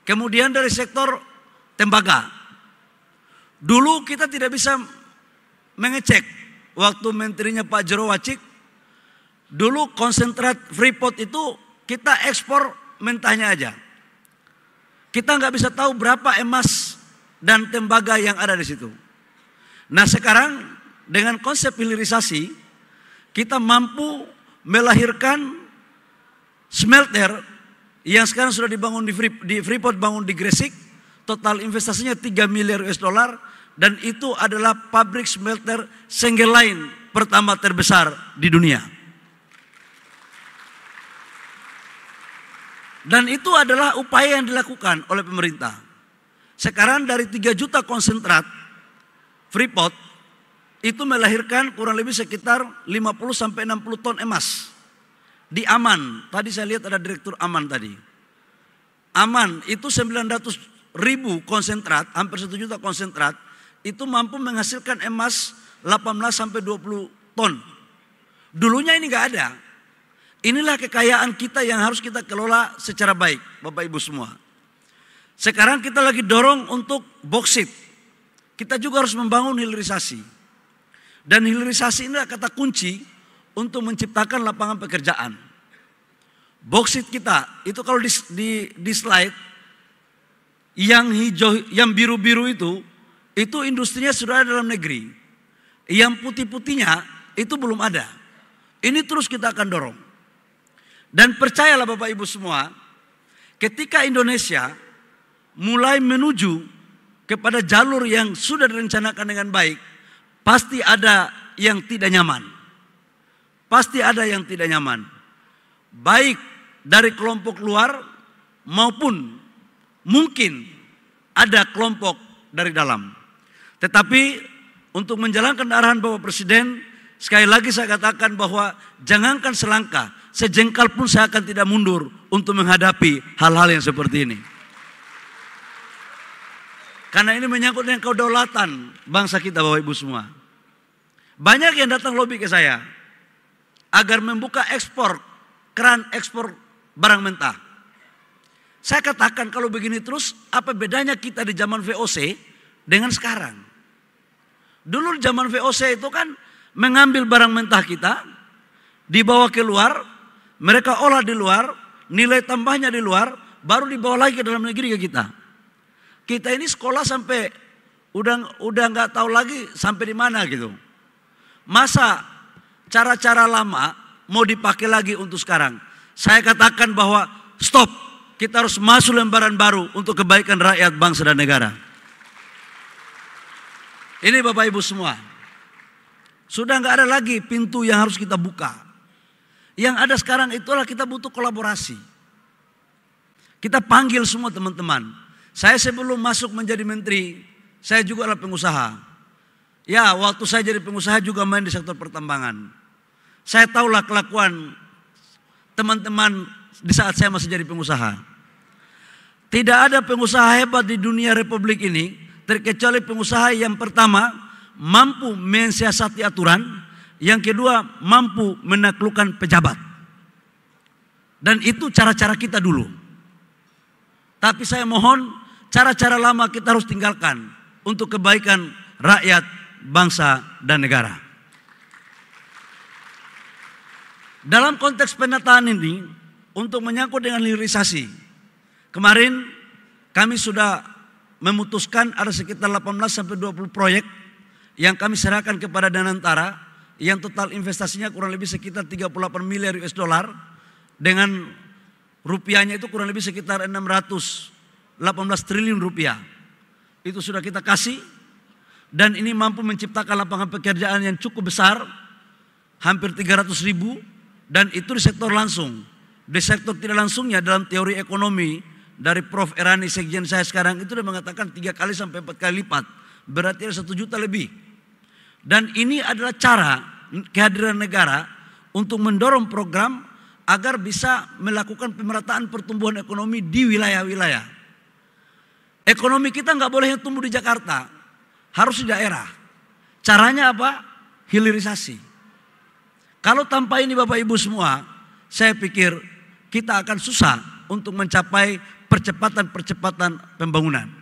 Kemudian dari sektor tembaga. Dulu kita tidak bisa mengecek waktu menterinya Pak Jero Wacik. Dulu konsentrat Freeport itu kita ekspor mentahnya aja. Kita nggak bisa tahu berapa emas dan tembaga yang ada di situ. Nah sekarang dengan konsep hilirisasi kita mampu melahirkan smelter yang sekarang sudah dibangun di Freeport, bangun di Gresik. Total investasinya 3 miliar US dollar dan itu adalah pabrik smelter single line pertama terbesar di dunia. Dan itu adalah upaya yang dilakukan oleh pemerintah. Sekarang dari 3 juta konsentrat Freeport itu melahirkan kurang lebih sekitar 50-60 ton emas. Di Aman, tadi saya lihat ada direktur Aman tadi. Aman itu 900.000 konsentrat, hampir 1 juta konsentrat, itu mampu menghasilkan emas 18-20 ton. Dulunya ini nggak ada. Inilah kekayaan kita yang harus kita kelola secara baik, Bapak Ibu semua. Sekarang kita lagi dorong untuk boksit. Kita juga harus membangun hilirisasi. Dan hilirisasi ini adalah kata kunci untuk menciptakan lapangan pekerjaan. Boksit kita, itu kalau di slide, yang hijau, yang biru-biru itu industrinya sudah ada dalam negeri. Yang putih-putihnya itu belum ada. Ini terus kita akan dorong. Dan percayalah Bapak Ibu semua, ketika Indonesia mulai menuju kepada jalur yang sudah direncanakan dengan baik, pasti ada yang tidak nyaman. Pasti ada yang tidak nyaman. Baik dari kelompok luar maupun mungkin ada kelompok dari dalam. Tetapi untuk menjalankan arahan Bapak Presiden, sekali lagi saya katakan bahwa jangankan selangkah, sejengkal pun saya akan tidak mundur untuk menghadapi hal-hal yang seperti ini. Karena ini menyangkut dengan kedaulatan bangsa kita Bapak Ibu semua. Banyak yang datang lobi ke saya agar membuka ekspor, keran ekspor barang mentah. Saya katakan kalau begini terus, apa bedanya kita di zaman VOC dengan sekarang? Dulu di zaman VOC itu kan mengambil barang mentah kita, dibawa keluar, mereka olah di luar, nilai tambahnya di luar, baru dibawa lagi ke dalam negeri ke kita. Kita ini sekolah sampai udah nggak tahu lagi sampai di mana gitu. Masa cara-cara lama mau dipakai lagi untuk sekarang? Saya katakan bahwa stop, kita harus masuk lembaran baru untuk kebaikan rakyat, bangsa dan negara. Ini Bapak Ibu semua, sudah nggak ada lagi pintu yang harus kita buka. Yang ada sekarang itulah kita butuh kolaborasi. Kita panggil semua teman-teman. Saya sebelum masuk menjadi menteri, saya juga adalah pengusaha. Ya, waktu saya jadi pengusaha juga main di sektor pertambangan. Saya tahulah kelakuan teman-teman di saat saya masih jadi pengusaha. Tidak ada pengusaha hebat di dunia Republik ini, terkecuali pengusaha yang pertama mampu mensiasati aturan, yang kedua mampu menaklukkan pejabat. Dan itu cara-cara kita dulu. Tapi saya mohon cara-cara lama kita harus tinggalkan untuk kebaikan rakyat, bangsa dan negara. Dalam konteks penataan ini, untuk menyangkut dengan hilirisasi, kemarin kami sudah memutuskan ada sekitar 18-20 proyek yang kami serahkan kepada Danantara, yang total investasinya kurang lebih sekitar 38 miliar US dollar, dengan rupiahnya itu kurang lebih sekitar 618 triliun rupiah. Itu sudah kita kasih. Dan ini mampu menciptakan lapangan pekerjaan yang cukup besar, hampir 300.000, dan itu di sektor langsung. Di sektor tidak langsungnya dalam teori ekonomi dari Prof. Erani Sekjen saya sekarang itu dia mengatakan 3 kali sampai 4 kali lipat. Berarti ada 1 juta lebih. Dan ini adalah cara kehadiran negara untuk mendorong program agar bisa melakukan pemerataan pertumbuhan ekonomi di wilayah-wilayah. Ekonomi kita nggak boleh tumbuh di Jakarta. Harus di daerah. Caranya apa? Hilirisasi. Kalau tanpa ini Bapak Ibu semua, saya pikir kita akan susah untuk mencapai percepatan pembangunan.